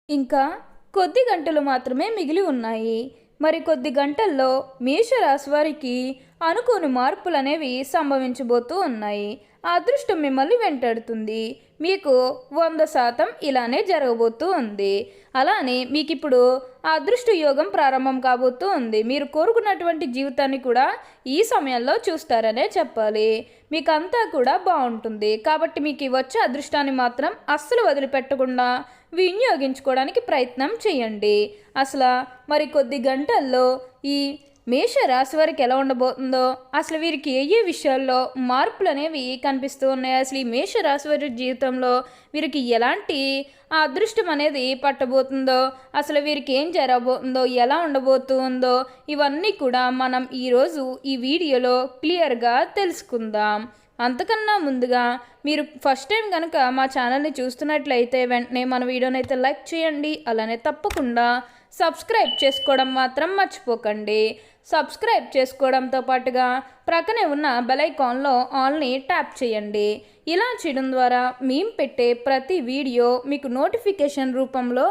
ఇంకా కొద్ది గంటలు మాత్రమే మిగిలి ఉన్నాయి. మరి కొద్ది గంటల్లో మేషరాశి వారికి అనుకోని మార్పులనేవి సంభవించబోతూ ఉన్నాయి. ఆ అదృష్టం మిమ్మల్ని వెంటాడుతుంది. మీకు 100% ఇలానే జరగబోతూ ఉంది. అలానే మీకు ఇప్పుడు ఆ అదృష్ట యోగం ప్రారంభం కాబోతూ ఉంది. మీరు కోరుకున్నటువంటి జీవితాన్ని కూడా ఈ సమయంలో చూస్తారనే చెప్పాలి. మీకంతా కూడా బాగుంటుంది. కాబట్టి మీకు వచ్చే అదృష్టాన్ని మాత్రం అస్సలు వదిలిపెట్టకుండా వినియోగించుకోవడానికి ప్రయత్నం చేయండి. అసలు మరి కొద్ది గంటల్లో ఈ మేషరాశి వారికి ఎలా ఉండబోతుందో, అసలు వీరికి ఏ విషయాల్లో మార్పులు అనేవి కనిపిస్తూ ఉన్నాయి, అసలు ఈ మేషరాశి వారి జీవితంలో వీరికి ఎలాంటి ఆ అదృష్టం అనేది పట్టబోతుందో, అసలు వీరికి ఏం జరగబోతుందో, ఎలా ఉండబోతుందో, ఇవన్నీ కూడా మనం ఈరోజు ఈ వీడియోలో క్లియర్గా తెలుసుకుందాం. అంతకన్నా ముందుగా మీరు ఫస్ట్ టైం కనుక మా ఛానల్ని చూస్తున్నట్లయితే వెంటనే మన వీడియోని అయితే లైక్ చేయండి. అలానే తప్పకుండా సబ్స్క్రైబ్ చేసుకోవడం మాత్రం మర్చిపోకండి. సబ్స్క్రైబ్ చేసుకోవడంతో పాటుగా ప్రక్కనే ఉన్న బెల్ ఐకాన్లో ఆల్ని ట్యాప్ చేయండి. ఇలా చేయడం ద్వారా మేము పెట్టే ప్రతి వీడియో మీకు నోటిఫికేషన్ రూపంలో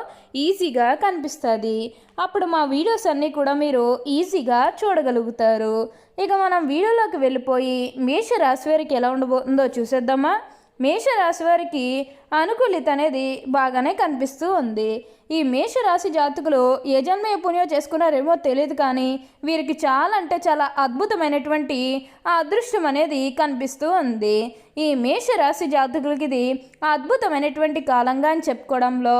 ఈజీగా కనిపిస్తుంది. అప్పుడు మా వీడియోస్ అన్నీ కూడా మీరు ఈజీగా చూడగలుగుతారు. ఇక మనం వీడియోలోకి వెళ్ళిపోయి మేషరాశి వారికి ఎలా ఉండబోతుందో చూసేద్దామా. మేషరాశి వారికి అనుకూలిత అనేది బాగానే కనిపిస్తూ ఉంది. ఈ మేషరాశి జాతకులు ఏ జన్మ పుణ్యం చేసుకున్నారేమో తెలియదు, కానీ వీరికి చాలా అంటే చాలా అద్భుతమైనటువంటి ఆ అదృష్టం అనేది కనిపిస్తూ ఉంది. ఈ మేషరాశి జాతకులకి ఇది అద్భుతమైనటువంటి కాలంగా అని చెప్పుకోవడంలో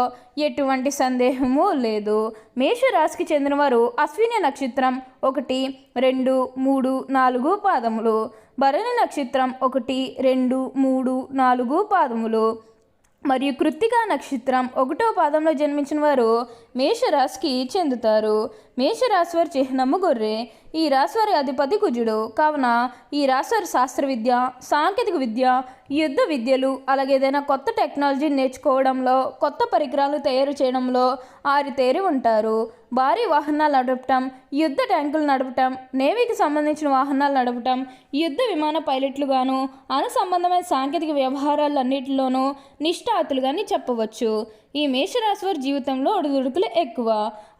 ఎటువంటి సందేహము లేదు. మేషరాశికి చెందినవారు అశ్విని నక్షత్రం 1, 2, 3, 4 పాదములు, భరణి నక్షత్రం 1, 2, 3, 4 పాదములు మరియు కృత్తికా నక్షత్రం 1వ పాదంలో జన్మించిన వారు మేషరాశికి చెందుతారు. మేషరాశి వారి చిహ్నము గొర్రె. ఈ రాశివారి అధిపతి కుజుడు. కావున ఈ రాశివారి శాస్త్ర విద్య, సాంకేతిక విద్య, యుద్ధ విద్యలు, అలాగే ఏదైనా కొత్త టెక్నాలజీని నేర్చుకోవడంలో, కొత్త పరికరాలు తయారు చేయడంలో ఆరితేరి ఉంటారు. భారీ వాహనాలు నడపటం, యుద్ధ ట్యాంకులు నడపటం, నేవీకి సంబంధించిన వాహనాలు నడపటం, యుద్ధ విమాన పైలట్లుగాను, అనుసంబంధమైన సాంకేతిక వ్యవహారాలన్నింటిలోనూ నిష్ఠాతులుగాని చెప్పవచ్చు. ఈ మేషరాశి వారి జీవితంలో ఒడిదుడుకులు ఎక్కువ.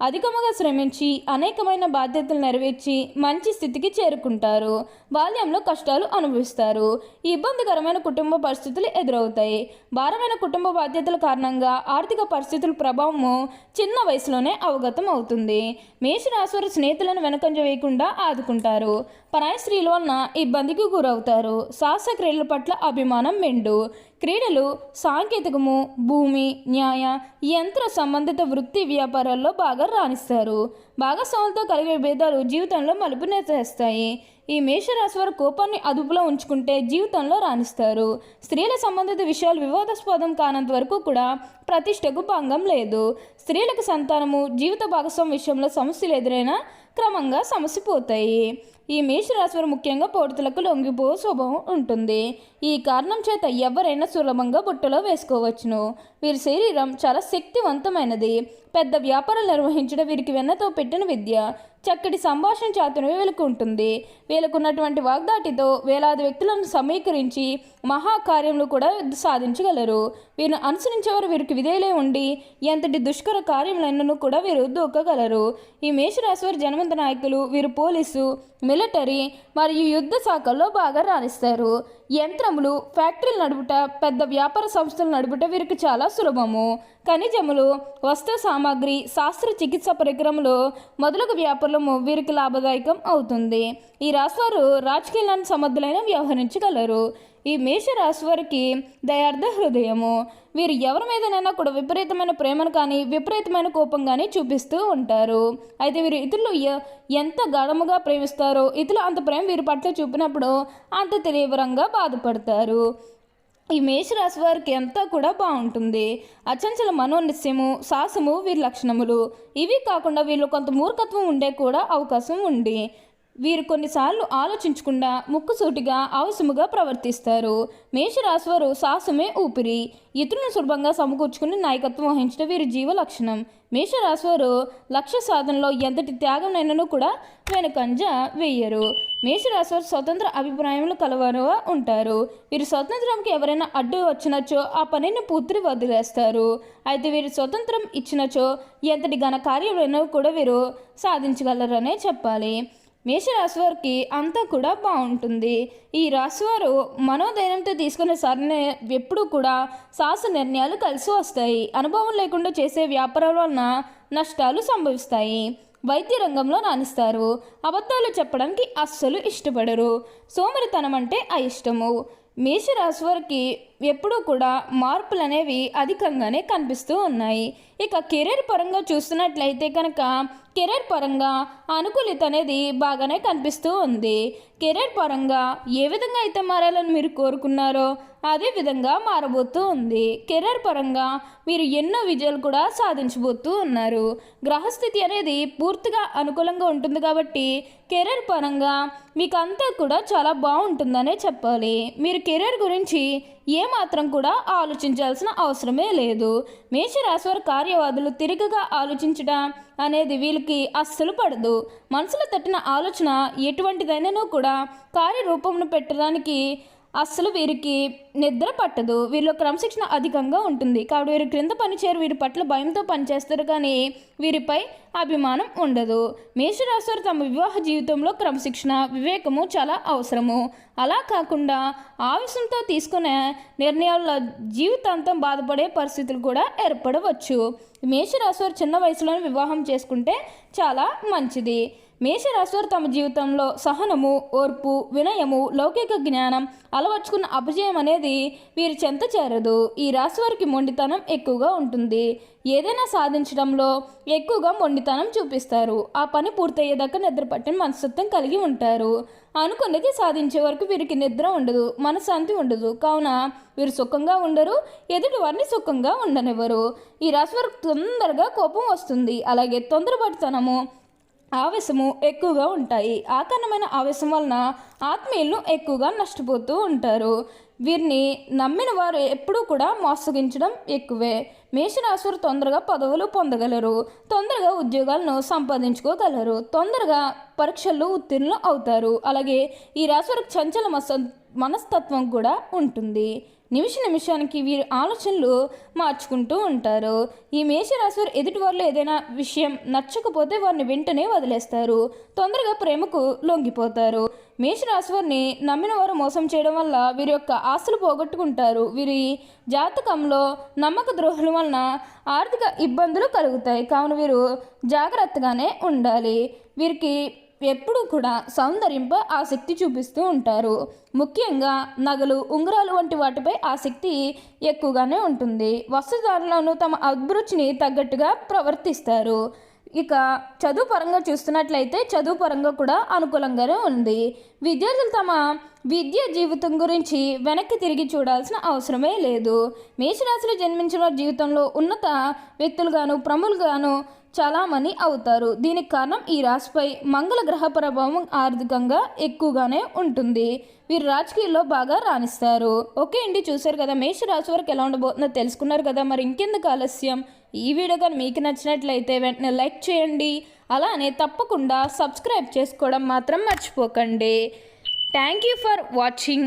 అధికముగా శ్రమించి అనేకమైన బాధ్యతలు నెరవేర్చి మంచి స్థితికి చేరుకుంటారు. బాల్యంలో కష్టాలు అనుభవిస్తారు. ఇబ్బందికరమైన కుటుంబ పరిస్థితులు ఎదురవుతాయి. భారమైన కుటుంబ బాధ్యతల కారణంగా ఆర్థిక పరిస్థితుల ప్రభావము చిన్న వయసులోనే అవగతం అవుతుంది. మేషరాశి వారి స్నేహితులను వెనకంజ వేయకుండా ఆదుకుంటారు. పరాయి స్త్రీల వలన ఇబ్బందికి గురవుతారు. సాహస క్రీడల పట్ల అభిమానం మెండు. క్రీడలు, సాంకేతికము, భూమి, న్యాయ, యంత్ర సంబంధిత వృత్తి వ్యాపారాల్లో బాగా రాణిస్తారు. భాగస్వాములతో కలిగే భేదాలు జీవితంలో మలుపుని తెస్తాయి. ఈ మేషరాశి వారు కోపాన్ని అదుపులో ఉంచుకుంటే జీవితంలో రాణిస్తారు. స్త్రీల సంబంధిత విషయాలు వివాదాస్పదం కానంత వరకు కూడా ప్రతిష్టకు భంగం లేదు. స్త్రీలకు సంతానము, జీవిత భాగస్వామి విషయంలో సమస్యలు ఎదురైనా క్రమంగా సమస్య పోతాయి. ఈ మేషరాశి వారు ముఖ్యంగా పోటులకు లొంగిపో స్వభావం ఉంటుంది. ఈ కారణం చేత ఎవరైనా సులభంగా బుట్టలో వేసుకోవచ్చును. వీరి శరీరం చాలా శక్తివంతమైనది. పెద్ద వ్యాపారాలు నిర్వహించడం వీరికి వెన్నతో పెట్టిన విద్య. చక్కటి సంభాషణ చాతుర్యం వీళ్ళకు ఉంటుంది. వీళ్ళకున్నటువంటి వాగ్దాటితో వేలాది వ్యక్తులను సమీకరించి మహాకార్యములు కూడా సాధించగలరు. వీరిని అనుసరించేవారు వీరికి విధేయులై ఉండి ఎంతటి దుష్కర కార్యములైనను కూడా వీరు దూకగలరు. ఈ మేషరాశి వారి జనమంత నాయకులు. వీరు పోలీసు, మిలిటరీ మరియు యుద్ధ శాఖల్లో బాగా రాణిస్తారు. యంత్రములు, ఫ్యాక్టరీలు నడుపుట, పెద్ద వ్యాపార సంస్థలు నడుపుట వీరికి చాలా సులభము. ఖనిజములు, వస్త్ర సామాగ్రి, శాస్త్ర చికిత్స పరికరములు మొదలగు వ్యాపారము వీరికి లాభదాయకం అవుతుంది. ఈ రాశివారు రాజకీయాలను సమర్థులైన వ్యవహరించగలరు. ఈ మేషరాశి వారికి దయార్థ హృదయము. వీరు ఎవరి మీదనైనా కూడా విపరీతమైన ప్రేమను కానీ విపరీతమైన కోపం కానీ చూపిస్తూ ఉంటారు. అయితే వీరు ఇతరులు ఎంత గాఢముగా ప్రేమిస్తారో ఇతరులు అంత ప్రేమ వీరి పట్ల చూపినప్పుడు అంత తీవ్రంగా బాధపడతారు. ఈ మేషరాశి వారికి అంతా కూడా బాగుంటుంది. అచంచల మనోనిశ్చయము, సాహసము వీరి లక్షణములు. ఇవి కాకుండా వీళ్ళు కొంత మూర్ఖత్వం ఉండే కూడా అవకాశం ఉంది. వీరు కొన్నిసార్లు ఆలోచించకుండా ముక్కుసూటిగా అవసరముగా ప్రవర్తిస్తారు. మేషరాశి వారు సాహసమే ఊపిరి. ఇతరులను సులభంగా సమకూర్చుకుని నాయకత్వం వహించడం వీరి జీవ లక్షణం. మేషరాశి వారు లక్ష్య సాధనలో ఎంతటి త్యాగమైనను కూడా వెనుకంజ వేయరు. మేషరాశి వారు స్వతంత్ర అభిప్రాయములు కలవారుగా ఉంటారు. వీరు స్వతంత్రంకి ఎవరైనా అడ్డు వచ్చినచో ఆ పనిని పూర్తి వదిలేస్తారు. అయితే వీరు స్వతంత్రం ఇచ్చినచో ఎంతటి ఘన కార్యమైనా కూడా వీరు సాధించగలరనే చెప్పాలి. మేషరాశి వారికి అంతా కూడా బాగుంటుంది. ఈ రాశివారు మనోధైర్యంతో తీసుకునే సరైన ఎప్పుడూ కూడా సాహస నిర్ణయాలు కలిసి వస్తాయి. అనుభవం లేకుండా చేసే వ్యాపారాల వలన నష్టాలు సంభవిస్తాయి. వైద్య రంగంలో రాణిస్తారు. అబద్ధాలు చెప్పడానికి అస్సలు ఇష్టపడరు. సోమరితనం అంటే అయిష్టము. మేషరాశి వారికి ఎప్పుడూ కూడా మార్పులు అనేవి అధికంగానే కనిపిస్తూ ఉన్నాయి. ఇక కెరీర్ పరంగా చూస్తున్నట్లయితే కనుక కెరీర్ పరంగా అనుకూలిత అనేది బాగానే కనిపిస్తూ ఉంది. కెరీర్ పరంగా ఏ విధంగా అయితే మారాలని మీరు కోరుకున్నారో అదే విధంగా మారబోతూ ఉంది. కెరీర్ పరంగా మీరు ఎన్నో విజయాలు కూడా సాధించబోతూ ఉన్నారు. గ్రహస్థితి అనేది పూర్తిగా అనుకూలంగా ఉంటుంది కాబట్టి కెరీర్ పరంగా మీకు అంతా కూడా చాలా బాగుంటుందనే చెప్పాలి. మీరు కెరీర్ గురించి ఏమాత్రం కూడా ఆలోచించాల్సిన అవసరమే లేదు. మేషరాశి వారి కార్యవాదులు తిరిగిగా ఆలోచించడం అనేది వీళ్ళకి అస్సలు పడదు. మనసులో తట్టిన ఆలోచన ఎటువంటిదైనానో కూడా కార్యరూపంను పెట్టడానికి అస్సలు వీరికి నిద్ర పట్టదు. వీరిలో క్రమశిక్షణ అధికంగా ఉంటుంది కాబట్టి వీరి క్రింద పనిచేరు వీరి పట్ల భయంతో పనిచేస్తారు కానీ వీరిపై అభిమానం ఉండదు. మేషరాశి వారు తమ వివాహ జీవితంలో క్రమశిక్షణ వివేకము చాలా అవసరము. అలా కాకుండా ఆవేశంతో తీసుకునే నిర్ణయాల జీవితాంతం బాధపడే పరిస్థితులు కూడా ఏర్పడవచ్చు. మేషరాశి వారు చిన్న వయసులోనే వివాహం చేసుకుంటే చాలా మంచిది. మేషరాశి వారు తమ జీవితంలో సహనము, ఓర్పు, వినయము, లౌకిక జ్ఞానం అలవర్చుకున్న అపజయం అనేది వీరి చెంత చేరదు. ఈ రాశి వారికి మొండితనం ఎక్కువగా ఉంటుంది. ఏదైనా సాధించడంలో ఎక్కువగా మొండితనం చూపిస్తారు. ఆ పని పూర్తయ్యేదాకా నిద్ర పట్టిన మనస్తత్వం కలిగి ఉంటారు. అనుకున్నది సాధించే వరకు వీరికి నిద్ర ఉండదు, మనశ్శాంతి ఉండదు. కావున వీరు సుఖంగా ఉండరు, ఎదుటి వారిని సుఖంగా ఉండనివ్వరు. ఈ రాశి వారికి తొందరగా కోపం వస్తుంది. అలాగే తొందరపడితనము, ఆవేశము ఎక్కువగా ఉంటాయి. ఆ కారణమైన ఆవేశం వలన ఆత్మీయులను ఎక్కువగా నష్టపోతూ ఉంటారు. వీరిని నమ్మిన వారు ఎప్పుడూ కూడా మోసగించడం ఎక్కువే. మేషరాశి వారు తొందరగా పదవులు పొందగలరు, తొందరగా ఉద్యోగాలను సంపాదించుకోగలరు, తొందరగా పరీక్షల్లో ఉత్తీర్ణులు అవుతారు. అలాగే ఈ రాశి వారికి చంచల మనస్తత్వం కూడా ఉంటుంది. నిమిషానికి వీరి ఆలోచనలు మార్చుకుంటూ ఉంటారు. ఈ మేషరాశి వారు ఎదుటి వారిలో ఏదైనా విషయం నచ్చకపోతే వారిని వెంటనే వదిలేస్తారు. తొందరగా ప్రేమకు లొంగిపోతారు. మేషరాశి వారిని నమ్మిన వారు మోసం చేయడం వల్ల వీరి యొక్క ఆస్తులు పోగొట్టుకుంటారు. వీరి జాతకంలో నమ్మక ద్రోహుల వలన ఆర్థిక ఇబ్బందులు కలుగుతాయి. కావున వీరు జాగ్రత్తగానే ఉండాలి. వీరికి ఎప్పుడూ కూడా సౌందర్యంపై ఆసక్తి చూపిస్తూ ఉంటారు. ముఖ్యంగా నగలు, ఉంగరాలు వంటి వాటిపై ఆసక్తి ఎక్కువగానే ఉంటుంది. వస్త్రధారణలోనూ తమ అభిరుచిని తగ్గట్టుగా ప్రవర్తిస్తారు. ఇక చదువు పరంగా చూస్తున్నట్లయితే చదువు పరంగా కూడా అనుకూలంగానే ఉంది. విద్యార్థులు తమ విద్యా జీవితం గురించి వెనక్కి తిరిగి చూడాల్సిన అవసరమే లేదు. మేషరాశిలో జన్మించిన వారి జీవితంలో ఉన్నత వ్యక్తులుగాను ప్రముఖులుగాను చాలామంది అవుతారు. దీనికి కారణం ఈ రాశిపై మంగళ గ్రహ ప్రభావం ఆర్థికంగా ఎక్కువగానే ఉంటుంది. వీరు రాజకీయాల్లో బాగా రాణిస్తారు. ఓకే అండి, చూశారు కదా మేషరాశి వరకు ఎలా ఉండబోతుందో తెలుసుకున్నారు కదా. మరి ఇంకెందుకు ఆలస్యం, ఈ వీడియో కానీ మీకు నచ్చినట్లయితే వెంటనే లైక్ చేయండి. అలానే తప్పకుండా సబ్స్క్రైబ్ చేసుకోవడం మాత్రం మర్చిపోకండి. Thank you for watching.